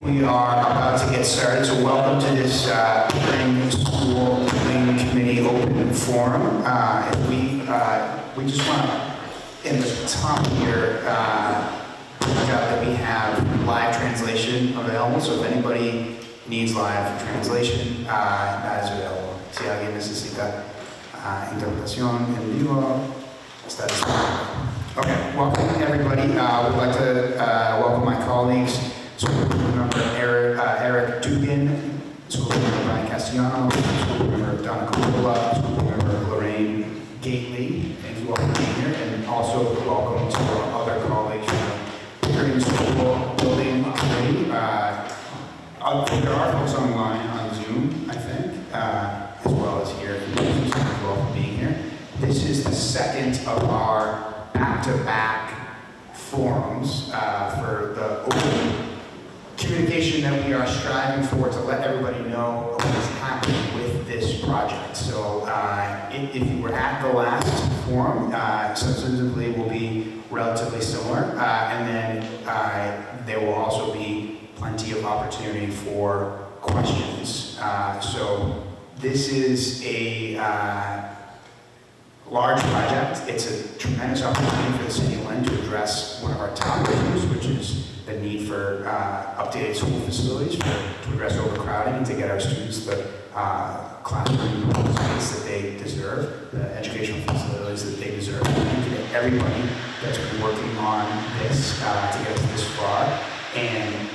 We are about to get started, so welcome to this Pickering Middle School Lynn Committee Open Forum. We just want to, in the top here, point out that we have live translation available, so if anybody needs live translation, that is available. Si alguien necesita interpretación en vivo, está disponible. Okay, welcome everybody. We'd like to welcome my colleagues. School member Eric Dugan, school member Brian Castellano, school member Donna Coppola, school member Lorraine Gately. Thank you all for being here, and also welcome to our other colleagues from Pickering School Building Committee. There are folks online on Zoom, I think, as well as here. Thank you all for being here. This is the second of our back-to-back forums for the open communication that we are striving for to let everybody know what is happening with this project. So if you were at the last forum, substantively will be relatively similar, and then there will also be plenty of opportunity for questions. So this is a large project. It's a tremendous opportunity for the City of Lynn to address one of our top issues, which is the need for updated school facilities to address overcrowding and to get our students the classroom space that they deserve, the educational facilities that they deserve. Thank you to everybody that's been working on this to get us this far. And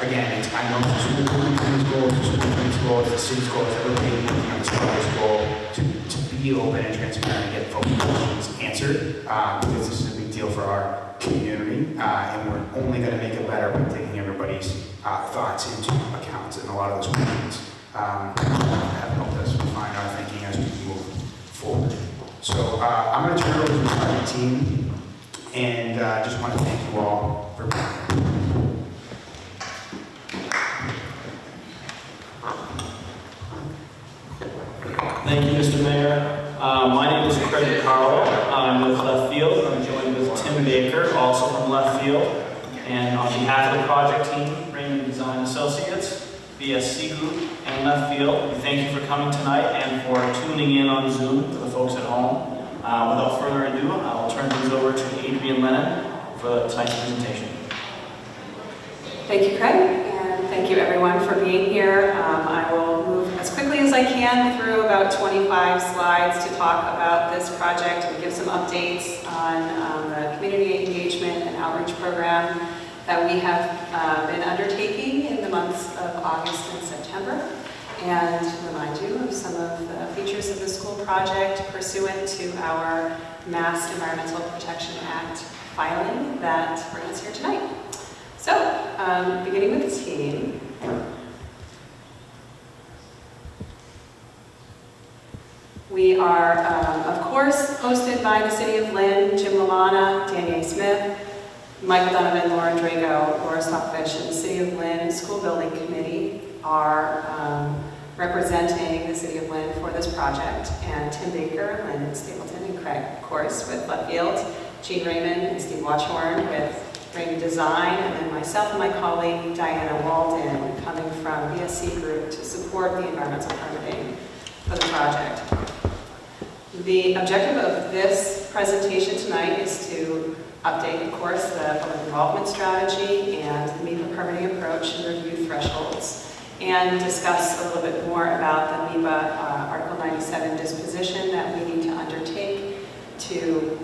again, I know it's the school building committee's goal, it's the school committee's goal, it's the city's goal, it's everybody working on this project's goal to be open and transparent and get folks' questions answered, because this is a big deal for our community, and we're only going to make it better by taking everybody's thoughts into account, and a lot of those questions have helped us refine our thinking as we move forward. So I'm going to turn it over to the project team, and just want to thank you all for being here. Thank you, Mr. Mayor. My name is Craig Carl. I'm with Left Field. I'm joined with Tim Baker, also from Left Field. And on behalf of the project team, Raymond Design Associates, VSC Group, and Left Field, we thank you for coming tonight and for tuning in on Zoom for the folks at home. Without further ado, I will turn things over to Adrienne Lennon for tonight's presentation. Thank you, Craig, and thank you everyone for being here. I will move as quickly as I can through about 25 slides to talk about this project and give some updates on the community engagement and outreach program that we have been undertaking in the months of August and September, and remind you of some of the features of the school project pursuant to our Mass Environmental Protection Act filing that brings us here tonight. So, beginning with the team. We are, of course, hosted by the City of Lynn, Jim Lalana, Danielle Smith, Michael Donovan, Lauren Drago, Laura Stockfish, and the City of Lynn School Building Committee are representing the City of Lynn for this project, and Tim Baker, Lynn Stapleton, and Craig, of course, with Left Field, Jean Raymond and Steve Watchhorn with Raymond Design, and then myself and my colleague Diana Walden coming from VSC Group to support the environmental permitting for the project. The objective of this presentation tonight is to update, of course, the public involvement strategy and the MEPA permitting approach and review thresholds, and discuss a little bit more about the MEPA Article 97 disposition that we need to undertake to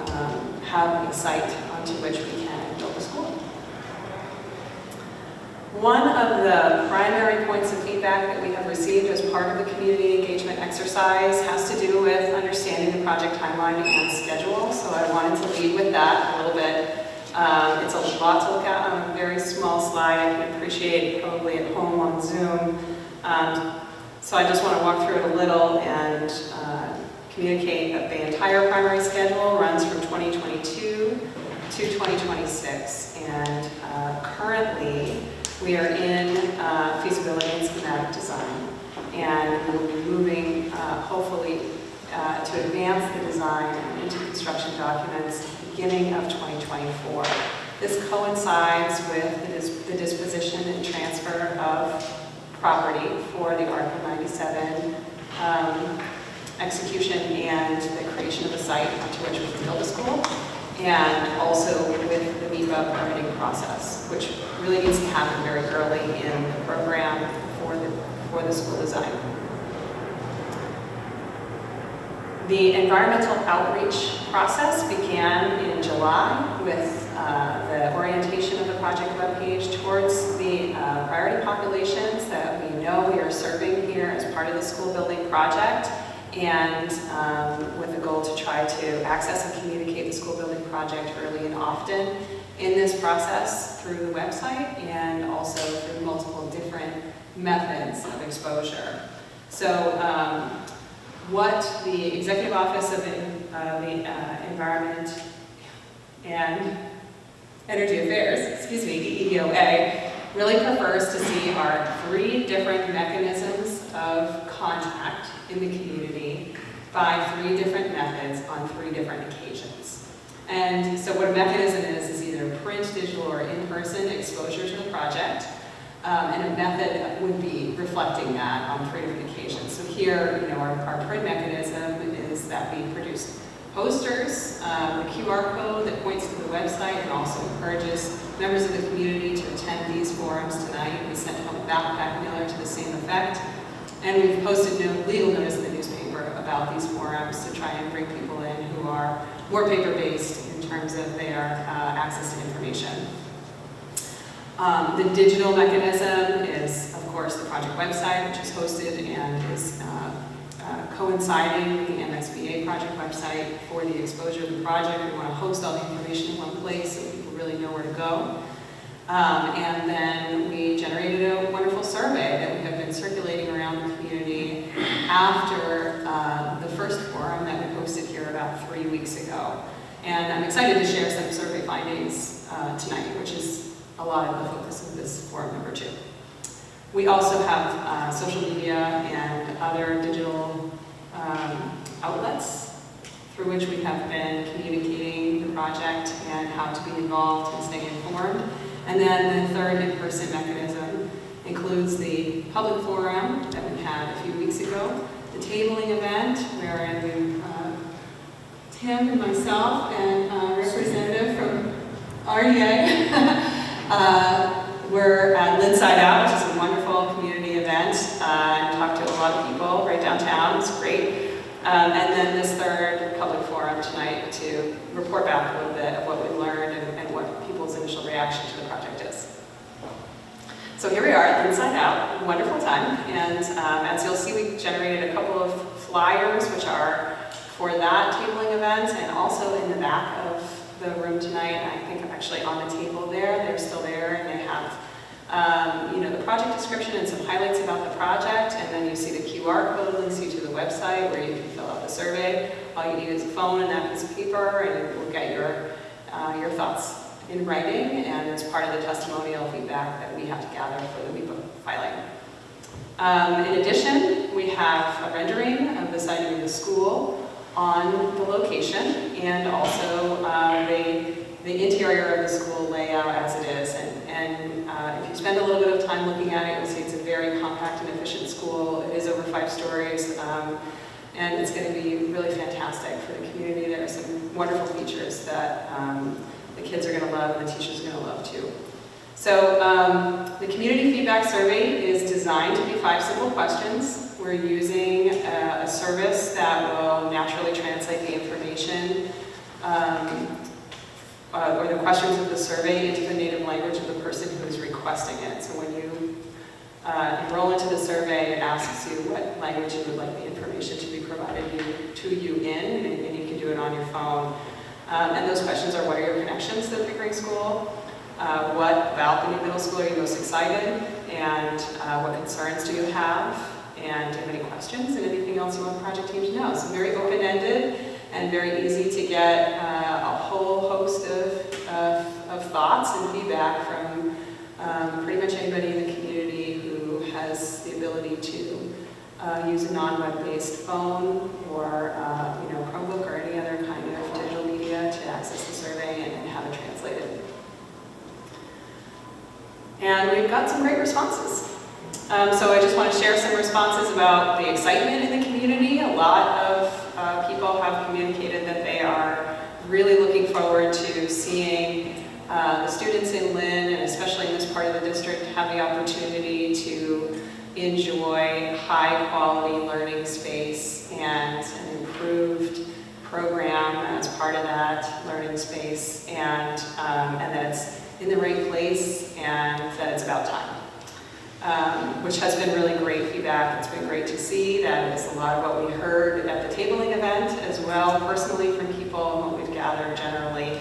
have a site onto which we can build a school. One of the primary points of feedback that we have received as part of the community engagement exercise has to do with understanding the project timeline and schedule, so I wanted to lead with that a little bit. It's a lot to look at on a very small slide. I can appreciate probably at home on Zoom. So I just want to walk through it a little and communicate that the entire primary schedule runs from 2022 to 2026, and currently we are in feasibility and schematic design, and we will be moving hopefully to advance the design into construction documents beginning of 2024. This coincides with the disposition and transfer of property for the Article 97 execution and the creation of the site to which we can build a school, and also with the MEPA permitting process, which really needs to happen very early in the program for the school design. The environmental outreach process began in July with the orientation of the project webpage towards the priority populations that we know we are serving here as part of the school building project, and with the goal to try to access and communicate the school building project early and often in this process through the website and also through multiple different methods of exposure. So what the Executive Office of the Environment and Energy Affairs, EEOA, really prefers to see are 3 different mechanisms of contact in the community by 3 different methods on 3 different occasions. And so what a mechanism is either print, digital, or in-person exposure to the project. And a method would be reflecting that on 3 different occasions. So here, our print mechanism is that we produce posters, the QR code that points to the website and also encourages members of the community to attend these forums tonight. We sent home a backpack mailer to the same effect. And we've posted legal notice in the newspaper about these forums to try and bring people in who are more paper-based in terms of their access to information. The digital mechanism is, of course, the project website, which is hosted and is coinciding with the MSBA project website for the exposure of the project. We want to host all the information in one place so people really know where to go. And then we generated a wonderful survey that we have been circulating around the community after the first forum that we hosted here about 3 weeks ago. And I'm excited to share some survey findings tonight, which is a lot of the focus of this forum number 2. We also have social media and other digital outlets through which we have been communicating the project and how to be involved and stay informed. And then the third in-person mechanism includes the public forum that we had a few weeks ago, the tabling event wherein Tim and myself and a representative from REA we're at Lynn Out, which is a wonderful community event, and talked to a lot of people right downtown. It's great. And then this third public forum tonight to report back a little bit of what we learned and what people's initial reaction to the project is. So here we are at Lynn Out, wonderful time. And as you'll see, we generated a couple of flyers, which are for that tabling event, and also in the back of the room tonight. I think actually on the table there, they're still there, and they have the project description and some highlights about the project, and then you see the QR code links you to the website where you can fill out the survey. All you need is a phone and that piece of paper, and we'll get your thoughts in writing, and it's part of the testimonial feedback that we have to gather for the MEPA filing. In addition, we have a rendering of the siting of the school on the location, and also the interior of the school layout as it is. And if you spend a little bit of time looking at it, you'll see it's a very compact and efficient school. It is over 5 stories, and it's going to be really fantastic for the community. There are some wonderful features that the kids are going to love and the teachers are going to love too. So the community feedback survey is designed to be 5 simple questions. We're using a service that will naturally translate the information or the questions of the survey into the native language of the person who is requesting it. So when you enroll into the survey, it asks you what language you would like the information to be provided to you in, and you can do it on your phone. And those questions are: what are your connections to the Pickering School? What about the new middle school are you most excited? And what concerns do you have? And do you have any questions and anything else you want the project team to know? So very open-ended and very easy to get a whole host of thoughts and feedback from pretty much anybody in the community who has the ability to use a non-web-based phone or Chromebook or any other kind of digital media to access the survey and have it translated. And we've got some great responses. So I just want to share some responses about the excitement in the community. A lot of people have communicated that they are really looking forward to seeing the students in Lynn, and especially in this part of the district, have the opportunity to enjoy high-quality learning space and an improved program as part of that learning space, and that it's in the right place and that it's about time. Which has been really great feedback. It's been great to see. That is a lot of what we heard at the tabling event as well, personally from people, and what we've gathered generally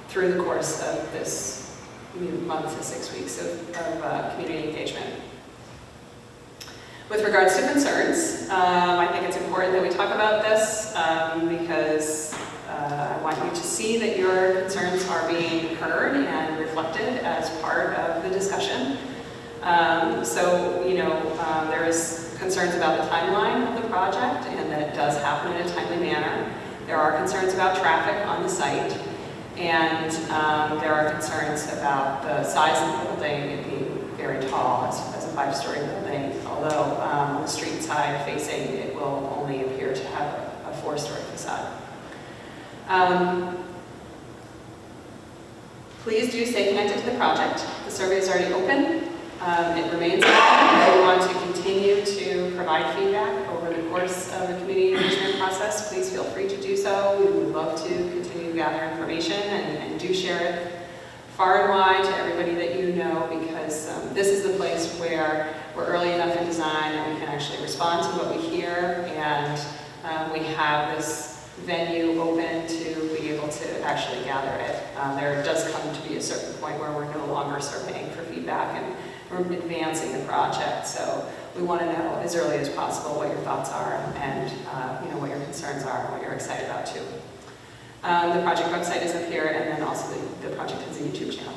through the course of this month to 6 weeks of community engagement. With regards to concerns, I think it's important that we talk about this because I want you to see that your concerns are being heard and reflected as part of the discussion. There is concerns about the timeline of the project and that it does happen in a timely manner. There are concerns about traffic on the site, and there are concerns about the size of the building, it being very tall as a 5-story building, although on the street side facing it will only appear to have a 4-story facade. Please do stay connected to the project. The survey is already open. It remains open. If you want to continue to provide feedback over the course of the community engagement process, please feel free to do so. We would love to continue to gather information and do share it far and wide to everybody that you know, because this is the place where we're early enough in design and we can actually respond to what we hear, and we have this venue open to be able to actually gather it. There does come to be a certain point where we're no longer surveying for feedback and we're advancing the project. So we want to know as early as possible what your thoughts are and what your concerns are and what you're excited about too. The project website is up here, and then also the project has a YouTube channel.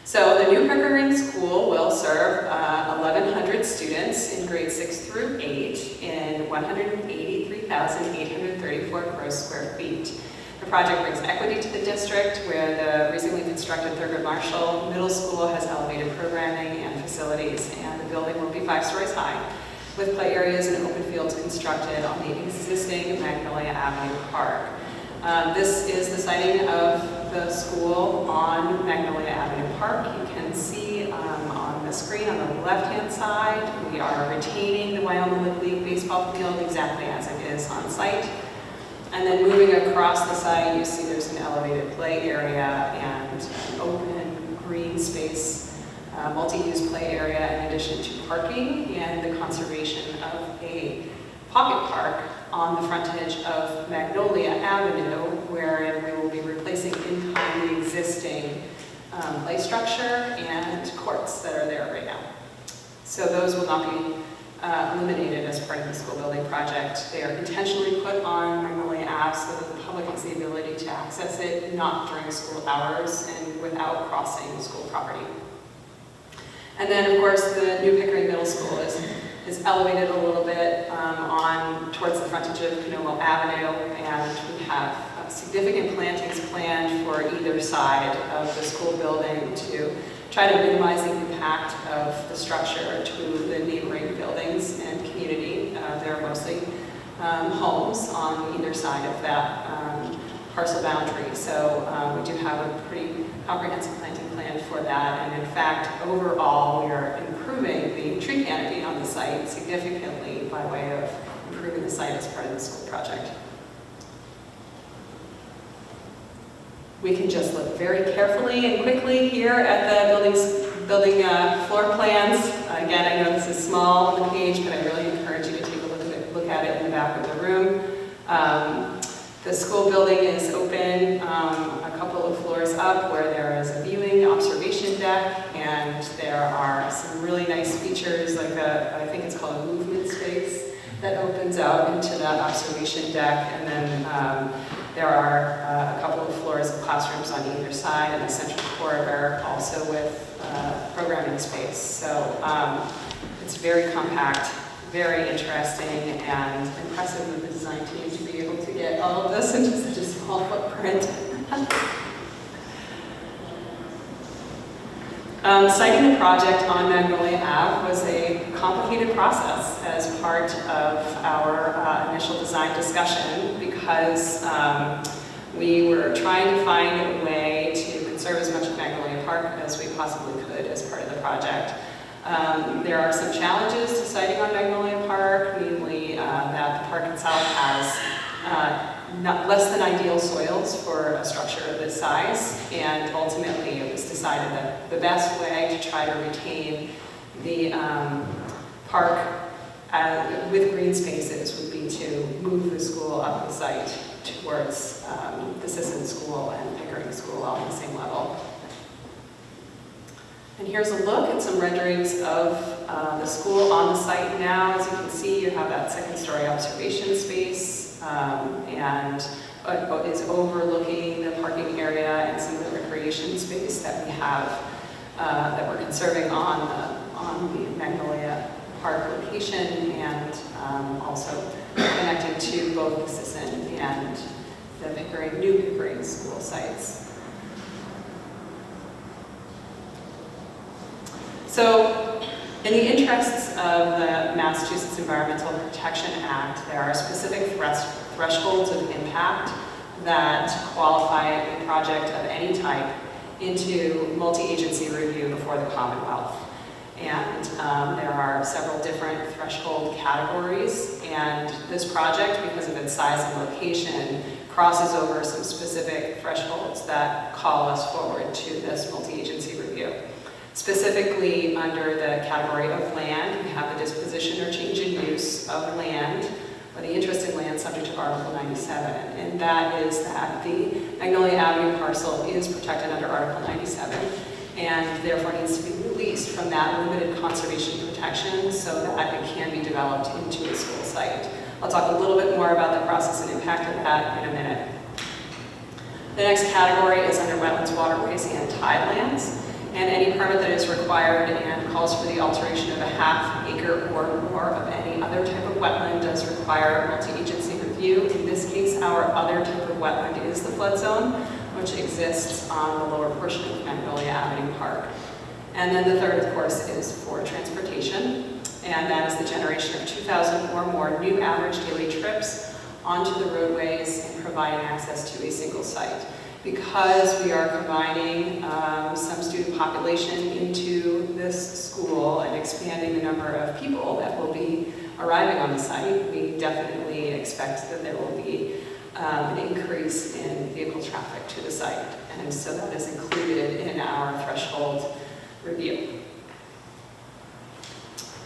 So the new Pickering School will serve 1,100 students in grades 6 through 8 in 183,834 gross square feet. The project brings equity to the district, where the recently constructed Thurgood Marshall Middle School has elevated programming and facilities, and the building will be 5 stories high, with play areas and open fields constructed on the existing Magnolia Avenue Park. This is the siting of the school on Magnolia Avenue Park. You can see on the screen on the left-hand side, we are retaining the Wyoming Little League baseball field exactly as it is on site. And then moving across the site, you see there's an elevated play area and an open green space, multi-use play area, in addition to parking and the conservation of a pocket park on the frontage of Magnolia Avenue, wherein we will be replacing in kind the existing play structure and courts that are there right now. So those will not be eliminated as part of the school building project. They are intentionally put on Magnolia Ave so that the public has the ability to access it, not during school hours and without crossing school property. And then, of course, the new Pickering Middle School is elevated a little bit towards the frontage of Canova Avenue, and we have significant plantings planned for either side of the school building to try to minimize the impact of the structure to the neighboring buildings and community. There are mostly homes on either side of that parcel boundary. So we do have a pretty comprehensive planting plan for that. And in fact, overall, we are improving the tree canopy on the site significantly by way of improving the site as part of the school project. We can just look very carefully and quickly here at the building floor plans. Again, I know this is small on the page, but I really encourage you to take a look at it in the back of the room. The school building is open a couple of floors up, where there is a viewing observation deck, and there are some really nice features, like I think it's called a movement space, that opens out into that observation deck. And then there are a couple of floors of classrooms on either side, and a central corridor also with programming space. So it's very compact, very interesting, and impressive of the design team to be able to get all of this into such a small footprint. Citing the project on Magnolia Ave was a complicated process as part of our initial design discussion because we were trying to find a way to conserve as much of Magnolia Park as we possibly could as part of the project. There are some challenges to siting on Magnolia Park, namely that the park itself has less than ideal soils for a structure of this size, and ultimately it was decided that the best way to try to retain the park with green spaces would be to move the school up the site towards the Sisson School and Pickering School all on the same level. And here's a look at some renderings of the school on the site now. As you can see, you have that second-story observation space and is overlooking the parking area and some of the recreation space that we have that we're conserving on the Magnolia Park location, and also connected to both the Sisson and the new Pickering school sites. So, in the interests of the Massachusetts Environmental Protection Act, there are specific thresholds of impact that qualify a project of any type into multi-agency review before the Commonwealth. And there are several different threshold categories, and this project, because of its size and location, crosses over some specific thresholds that call us forward to this multi-agency review. Specifically, under the category of land, we have the disposition or change in use of land, or the interest in land subject to Article 97. And that is that the Magnolia Avenue parcel is protected under Article 97, and therefore needs to be released from that limited conservation protection so that it can be developed into a school site. I'll talk a little bit more about the process and impact of that in a minute. The next category is under wetlands, waterways, and tidelands. And any permit that is required and calls for the alteration of a half acre or more of any other type of wetland does require multi-agency review. In this case, our other type of wetland is the flood zone, which exists on the lower portion of Magnolia Avenue Park. And then the third, of course, is for transportation, and that is the generation of 2,000 or more new average daily trips onto the roadways and providing access to a single site. Because we are combining some student population into this school and expanding the number of people that will be arriving on the site, we definitely expect that there will be an increase in vehicle traffic to the site. And so that is included in our threshold review.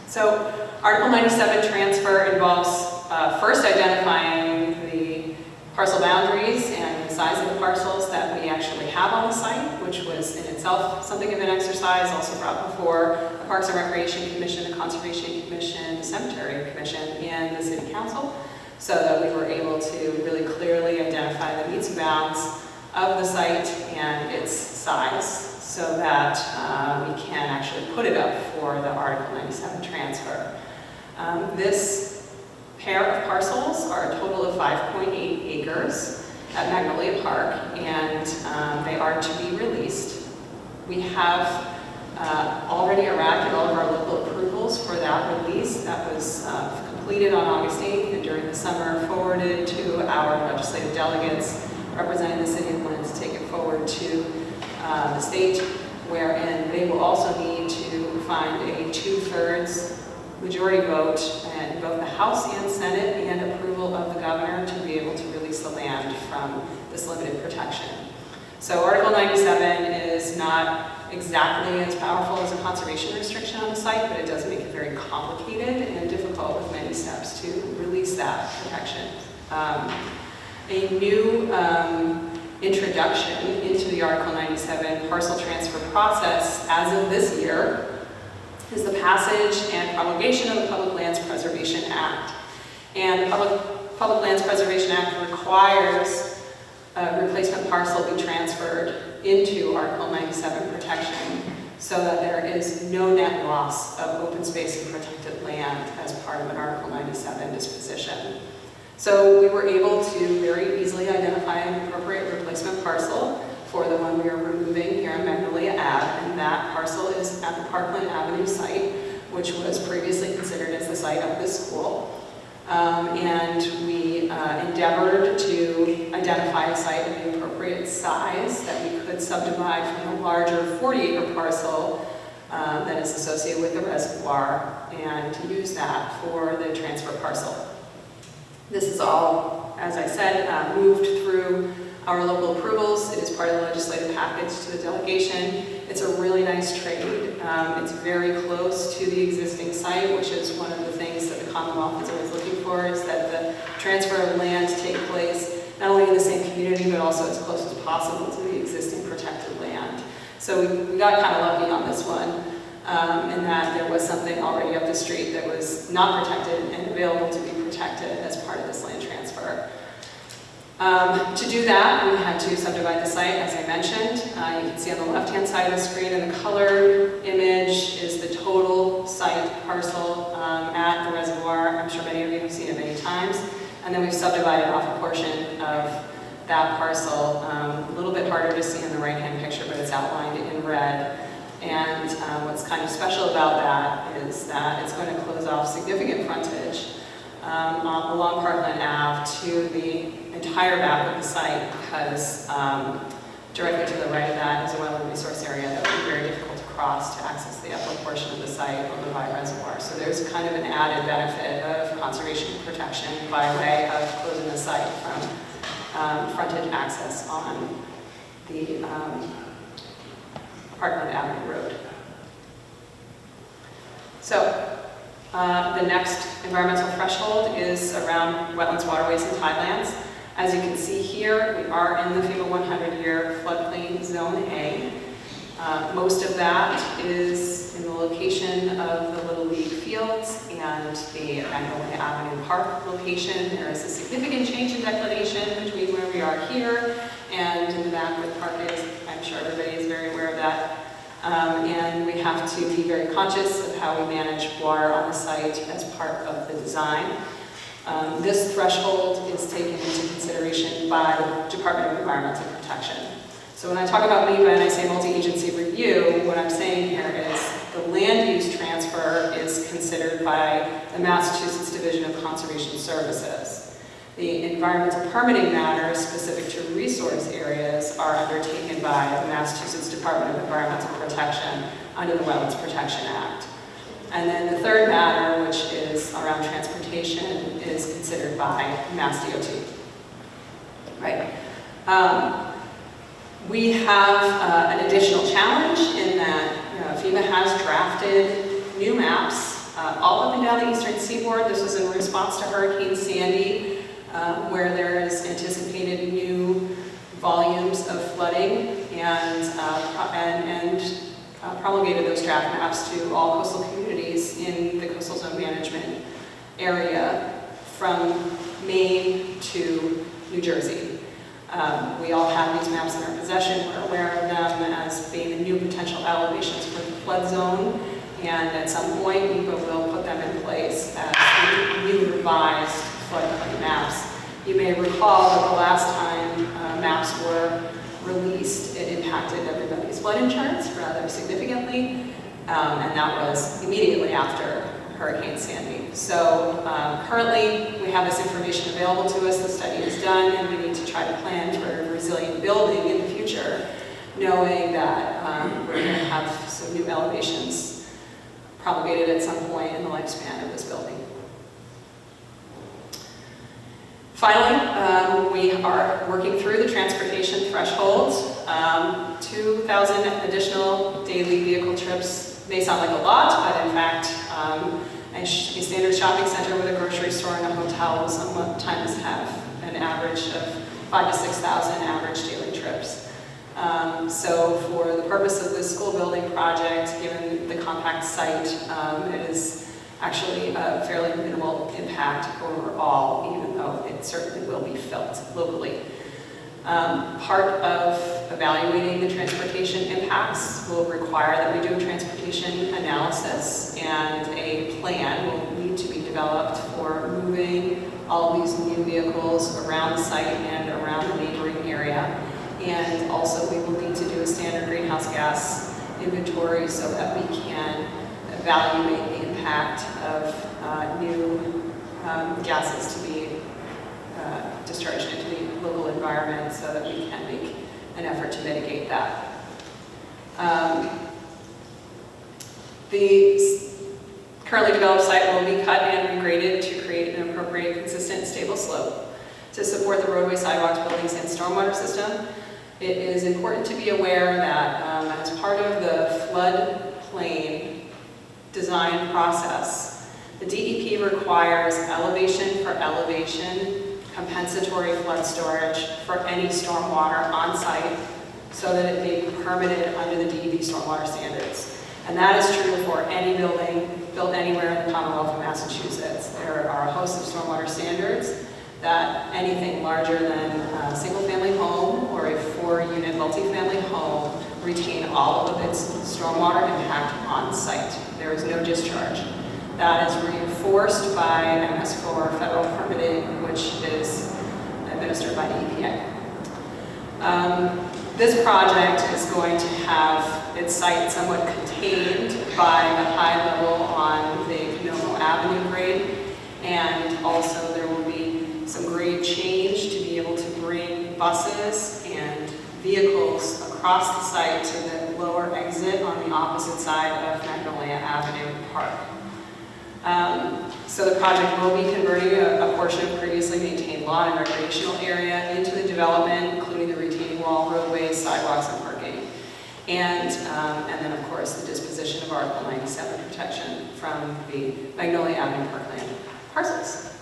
So Article 97 transfer involves first identifying the parcel boundaries and the size of the parcels that we actually have on the site, which was in itself something of an exercise, also brought before the Parks and Recreation Commission, the Conservation Commission, the Cemetery Commission, and the City Council, so that we were able to really clearly identify the meets and bounds of the site and its size, so that we can actually put it up for the Article 97 transfer. This pair of parcels are a total of 5.8 acres at Magnolia Park, and they are to be released. We have already arrived at all of our local approvals for that release. That was completed on August 8th, and during the summer forwarded to our legislative delegates representing the City of Lynn to take it forward to the state, wherein they will also need to find a 2/3 majority vote in both the House and Senate and approval of the governor to be able to release the land from this limited protection. So Article 97 is not exactly as powerful as a conservation restriction on the site, but it does make it very complicated and difficult with many steps to release that protection. A new introduction into the Article 97 parcel transfer process as of this year is the passage and promulgation of the Public Lands Preservation Act. And the Public Lands Preservation Act requires a replacement parcel be transferred into Article 97 protection so that there is no net loss of open space and protected land as part of an Article 97 disposition. So we were able to very easily identify an appropriate replacement parcel for the one we are removing here on Magnolia Ave, and that parcel at the Parkland Avenue site, which was previously considered as the site of this school. And we endeavored to identify a site of the appropriate size that we could subdivide from the larger 40-acre parcel that is associated with the reservoir, and to use that for the transfer parcel. This is all, as I said, moved through our local approvals. It is part of the legislative package to the delegation. It's a really nice trade. It's very close to the existing site, which is one of the things that the Commonwealth is always looking for, is that the transfer of land take place not only in the same community, but also as close as possible to the existing protected land. So we got kind of lucky on this one, in that there was something already up the street that was not protected and available to be protected as part of this land transfer. To do that, we had to subdivide the site, as I mentioned. You can see on the left-hand side of the screen in the colored image is the total site parcel at the reservoir. I'm sure many of you have seen it many times. And then we've subdivided off a portion of that parcel. A little bit harder to see in the right-hand picture, but it's outlined in red. And what's kind of special about that is that it's going to close off significant frontage along Parkland Ave to the entire back of the site, because directly to the right of that is a wetland resource area that would be very difficult to cross to access the upper portion of the site or the Vine Reservoir. So there's kind of an added benefit of conservation protection by way of closing the site from frontage access on the Parkland Avenue Road. So the next environmental threshold is around wetlands, waterways, and tidelands. As you can see here, we are in the FEMA 100-year floodplain zone A. Most of that is in the location of the Little League fields and the Magnolia Avenue Park location. There is a significant change in declination between where we are here and in the back where the park is. I'm sure everybody is very aware of that. And we have to be very conscious of how we manage water on the site as part of the design. This threshold is taken into consideration by the Department of Environmental Protection. So when I talk about NEPA and I say multi-agency review, what I'm saying here is the land use transfer is considered by the Massachusetts Division of Conservation Services. The environmental permitting matters specific to resource areas are undertaken by the Massachusetts Department of Environmental Protection under the Wetlands Protection Act. And then the third matter, which is around transportation, is considered by Mass DOT. Right. We have an additional challenge in that FEMA has drafted new maps all up and down the eastern seaboard. This was in response to Hurricane Sandy, where there is anticipated new volumes of flooding, and promulgated those draft maps to all coastal communities in the coastal zone management area from Maine to New Jersey. We all have these maps in our possession. We're aware of them as being the new potential elevations for the flood zone, and at some point NEPA will put them in place as new revised floodplain maps. You may recall that the last time maps were released, it impacted everybody's flood insurance rather significantly, and that was immediately after Hurricane Sandy. So currently we have this information available to us, the study is done, and we need to try to plan for resilient building in the future, knowing that we're going to have some new elevations promulgated at some point in the lifespan of this building. Finally, we are working through the transportation thresholds. 2,000 additional daily vehicle trips may sound like a lot, but in fact, a standard shopping center with a grocery store and a hotel will sometimes have an average of 5,000 to 6,000 average daily trips. So for the purpose of this school building project, given the compact site, it is actually a fairly minimal impact overall, even though it certainly will be felt locally. Part of evaluating the transportation impacts will require that we do a transportation analysis, and a plan will need to be developed for moving all of these new vehicles around the site and around the neighboring area. And also we will need to do a standard greenhouse gas inventory so that we can evaluate the impact of new gases to be discharged into the local environment so that we can make an effort to mitigate that. The currently developed site will be cut and regraded to create an appropriate, consistent, and stable slope to support the roadway, sidewalks, buildings, and stormwater system. It is important to be aware that as part of the floodplain design process, the DEP requires elevation for elevation compensatory flood storage for any stormwater on site so that it may be permitted under the DEP stormwater standards. And that is true for any building built anywhere in the Commonwealth of Massachusetts. There are a host of stormwater standards that anything larger than a single-family home or a 4-unit multifamily home retain all of its stormwater impact on site. There is no discharge. That is reinforced by MS4 federal permitting, which is administered by the EPA. This project is going to have its site somewhat contained by a high level on the Canomo Avenue grade, and also there will be some grade change to be able to bring buses and vehicles across the site to the lower exit on the opposite side of Magnolia Avenue Park. So the project will be converting a portion of previously maintained lawn and recreational area into the development, including the retaining wall, roadways, sidewalks, and parking. And then, of course, the disposition of Article 97 protection from the Magnolia Avenue Parkland parcels.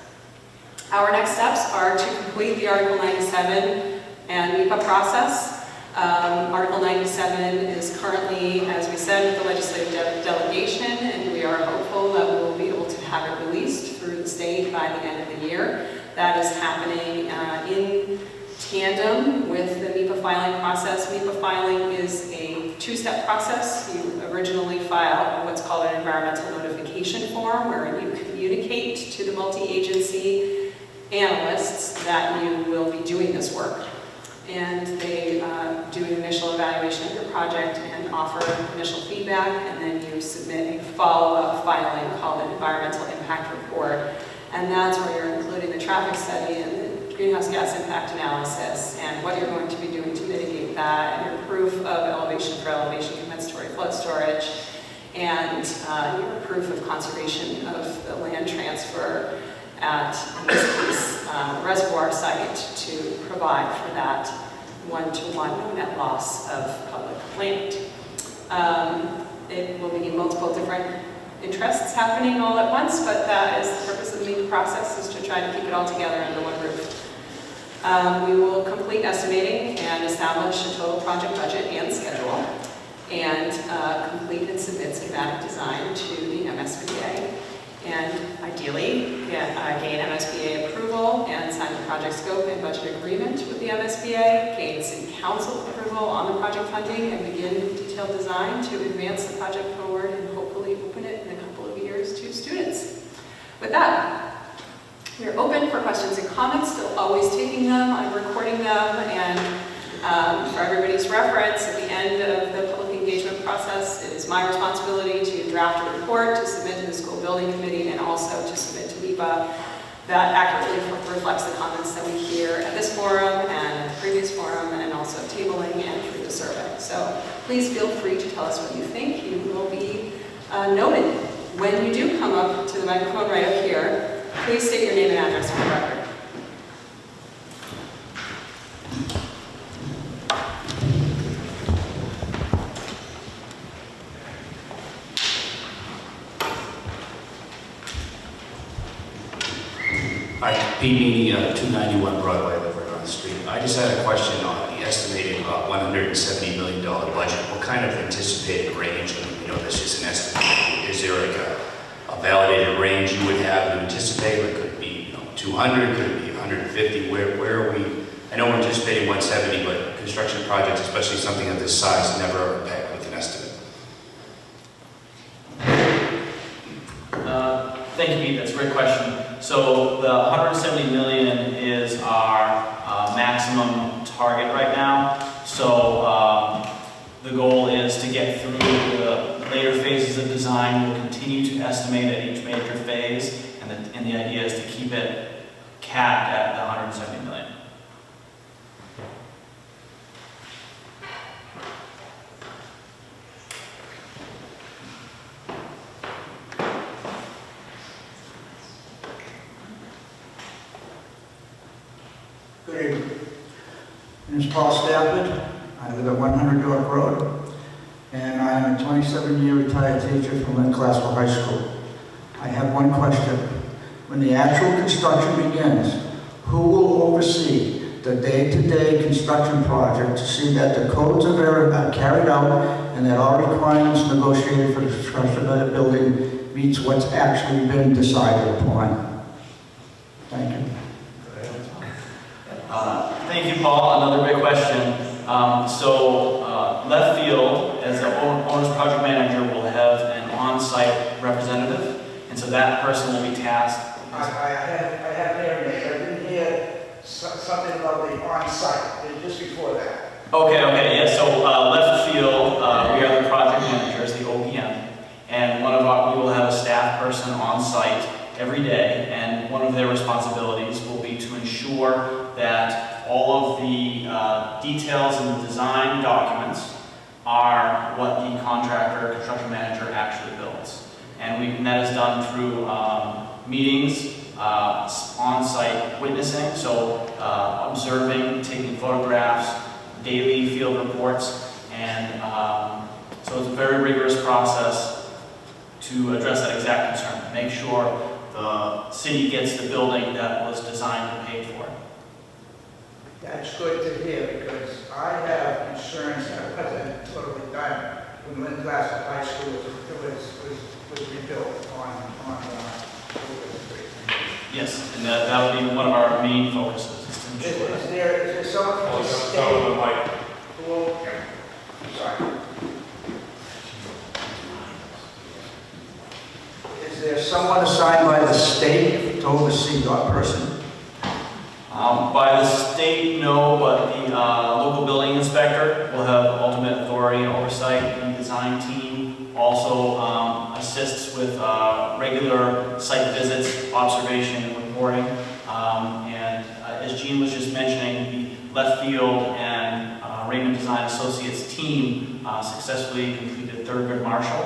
Our next steps are to complete the Article 97 and NEPA process. Article 97 is currently, as we said, with the legislative delegation, and we are hopeful that we will be able to have it released through the state by the end of the year. That is happening in tandem with the NEPA filing process. NEPA filing is a two-step process. You originally file what's called an environmental notification form, where you communicate to the multi-agency analysts that you will be doing this work. And they do an initial evaluation of your project and offer initial feedback, and then you submit a follow-up filing called an environmental impact report. And that's where you're including the traffic study and the greenhouse gas impact analysis and what you're going to be doing to mitigate that, and your proof of elevation for elevation compensatory flood storage, and your proof of conservation of the land transfer at this reservoir site to provide for that one-to-one net loss of public land. It will be multiple different interests happening all at once, but that is the purpose of the NEPA process, is to try to keep it all together under one roof. We will complete estimating and establish a total project budget and schedule, and complete and submit schematic design to the MSBA. And ideally, gain MSBA approval and sign the project scope and budget agreement with the MSBA, gain City Council approval on the project funding, and begin detailed design to advance the project forward and hopefully open it in a couple of years to students. With that, we are open for questions and comments, still always taking them. I'm recording them, and for everybody's reference, at the end of the public engagement process, it is my responsibility to draft a report to submit to the school building committee and also to submit to NEPA that accurately reflects the comments that we hear at this forum and at the previous forum, and also tabling and through the survey. So please feel free to tell us what you think. You will be noted. When you do come up to the microphone right up here, please state your name and address for the record. Hi, Pete Meany, 291 Broadway, live right on the street. I just had a question on the estimated $170 million budget. What kind of anticipated range, I mean, you know, this is an estimate. Is there like a validated range you would have to anticipate? Like, could it be 200, could it be 150? Where are we? I know we're anticipating 170, but construction projects, especially something of this size, never are pegged with an estimate. Thank you, Pete. That's a great question. So the 170 million is our maximum target right now. So the goal is to get through the later phases of design. We'll continue to estimate at each major phase, and the idea is to keep it capped at the 170 million. Good evening. My name is Paul Stafford. I live at 100 York Road, and I am a 27-year retired teacher from Lynn High School. I have one question. When the actual construction begins, who will oversee the day-to-day construction project to see that the codes are carried out and that all requirements negotiated for the construction of the building meets what's actually been decided upon? Thank you. Thank you, Paul. Another great question. Left Field, as the owner's project manager, will have an on-site representative, and so that person will be tasked. I have hearing aids. I didn't hear something about the on-site, just before that. Okay, yeah. So Left Field, we are the project managers, the OPM, and we will have a staff person on site every day, and one of their responsibilities will be to ensure that all of the details in the design documents are what the contractor, construction manager actually builds. And that is done through meetings, on-site witnessing, so observing, taking photographs, daily field reports, and so it's a very rigorous process to address that exact concern. Make sure the city gets the building that was designed and paid for. That's good to hear, because I have concerns that wasn't totally done when Lynn High School was rebuilt on Yes, and that would be one of our main focuses. Is to ensure Is there someone from the state who will, sorry. Is there someone assigned by the state to oversee that person? By the state, no, but the local building inspector will have ultimate authority and oversight. The design team also assists with regular site visits, observation, and reporting. And as Jean was just mentioning, the Left Field and Raymond Design Associates team successfully completed Thurgood Marshall,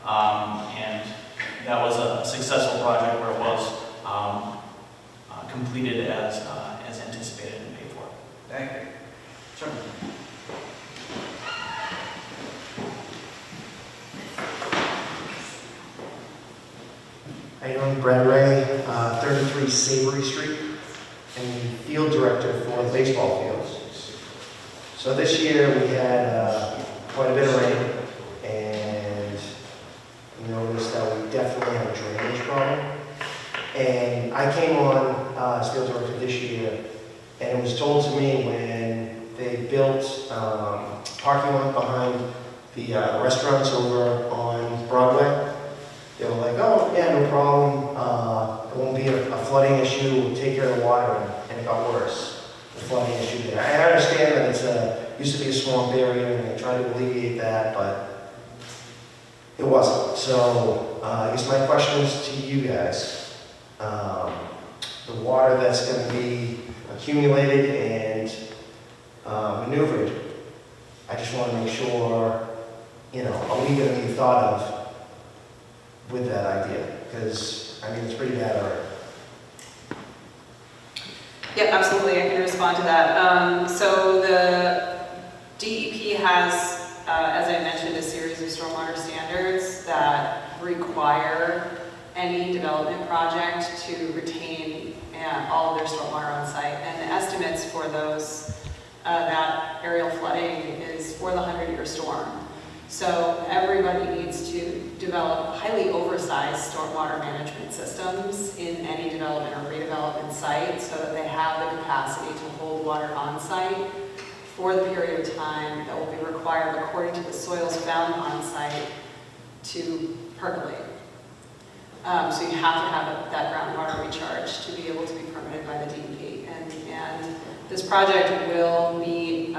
and that was a successful project where it was completed as anticipated and paid for. Thank you. Sure. How you doing? Brad Ray, 33 Savory Street, and the field director for the baseball fields. So this year we had quite a bit of rain, and we noticed that we definitely have a drainage problem. And I came on as field director this year, and it was told to me when they built parking lot behind the restaurants over on Broadway. They were like, oh, yeah, no problem. It won't be a flooding issue. We'll take care of the water. And it got worse, the flooding issue there. I understand that it's used to be a swamp area, and they tried to alleviate that, but it wasn't. So I guess my question is to you guys. The water that's going to be accumulated and maneuvered, I just want to make sure, are we going to be thought of with that idea? Because, I mean, it's pretty bad already. Yep, absolutely, I can respond to that. So the DEP has, as I mentioned, a series of stormwater standards that require any development project to retain all of their stormwater on site. And the estimates for those, that aerial flooding is for the 100-year storm. So everybody needs to develop highly oversized stormwater management systems in any development or redevelopment site so that they have the capacity to hold water on site for the period of time that will be required according to the soils found on site to percolate. So you have to have that groundwater recharge to be able to be permitted by the DEP. And this project will meet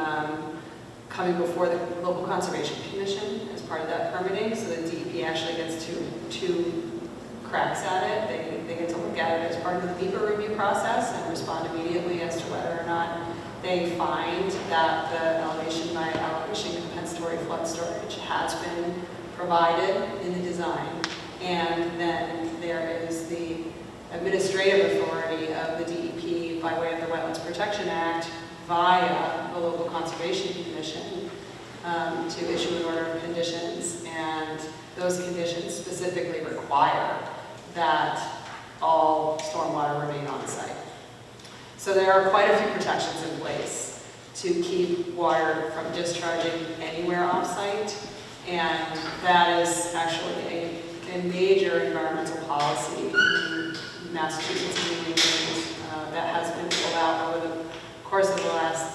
coming before the local conservation commission as part of that permitting, so the DEP actually gets two cracks at it. They get to look at it as part of the deeper review process and respond immediately as to whether or not they find that the elevation by elevation compensatory flood storage has been provided in the design. And then there is the administrative authority of the DEP by way of the Wetlands Protection Act via the local conservation commission to issue an order of conditions, and those conditions specifically require that all stormwater remain on site. So there are quite a few protections in place to keep water from discharging anywhere off-site, and that is actually a major environmental policy in Massachusetts and New England that has been rolled out over the course of the last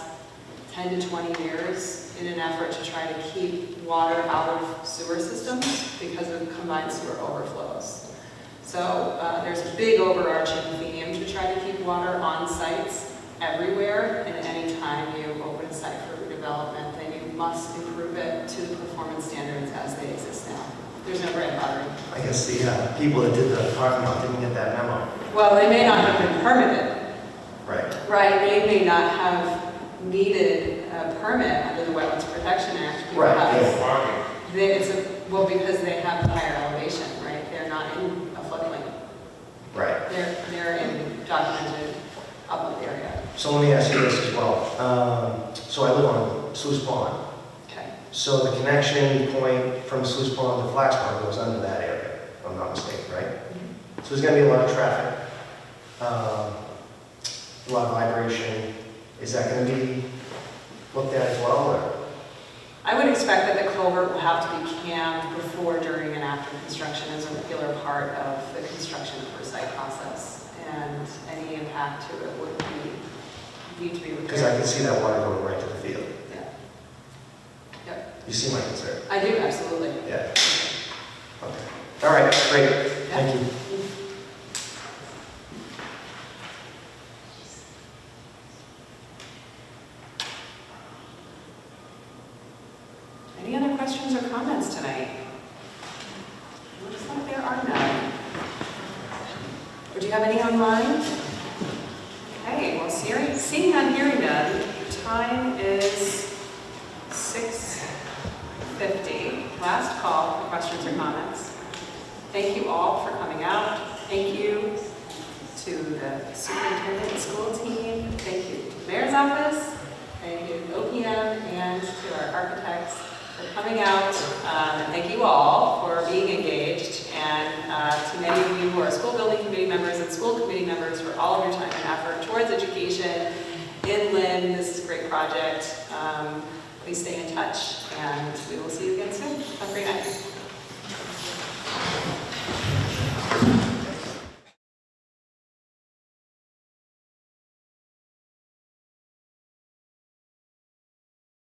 10 to 20 years in an effort to try to keep water out of sewer systems because of combined sewer overflows. So there's a big overarching theme to try to keep water on sites everywhere, and any time you open a site for redevelopment, then you must improve it to the performance standards as they exist now. There's no grandfathering. I guess the people that did the parking lot didn't get that memo. Well, they may not have been permitted. Right. Right, they may not have needed a permit under the Wetlands Protection Act because because they have the higher elevation, right? They're not in a floodplain. Right. They're in documented upland area. So let me ask you this as well. So I live on Sluice Pond. Okay. So the connection point from Sluice Pond to Flax Pond goes under that area, if I'm not mistaken, right? Mm-hmm. So there's going to be a lot of traffic, a lot of vibration. Is that going to be looked at as well? Or? I would expect that the culvert will have to be cammed before, during, and after construction as a regular part of the construction oversight process, and any impact to it would need to be repaired. Because I can see that water going right to the field. Yeah. Yep. You see my concern? I do, absolutely. Yeah. Okay. All right, great. Thank you. Any other questions or comments tonight? Looks like there are none. Would you have any online? Okay, well, seeing none, hearing none, the time is 6:50. Last call for questions or comments. Thank you all for coming out. Thank you to the superintendent and school team. Thank you to the mayor's office. Thank you to OPM and to our architects for coming out. And thank you all for being engaged. And to many of you who are school building committee members and school committee members for all of your time and effort towards education in Lynn. This is a great project. Please stay in touch, and we will see you again soon. Have a great night.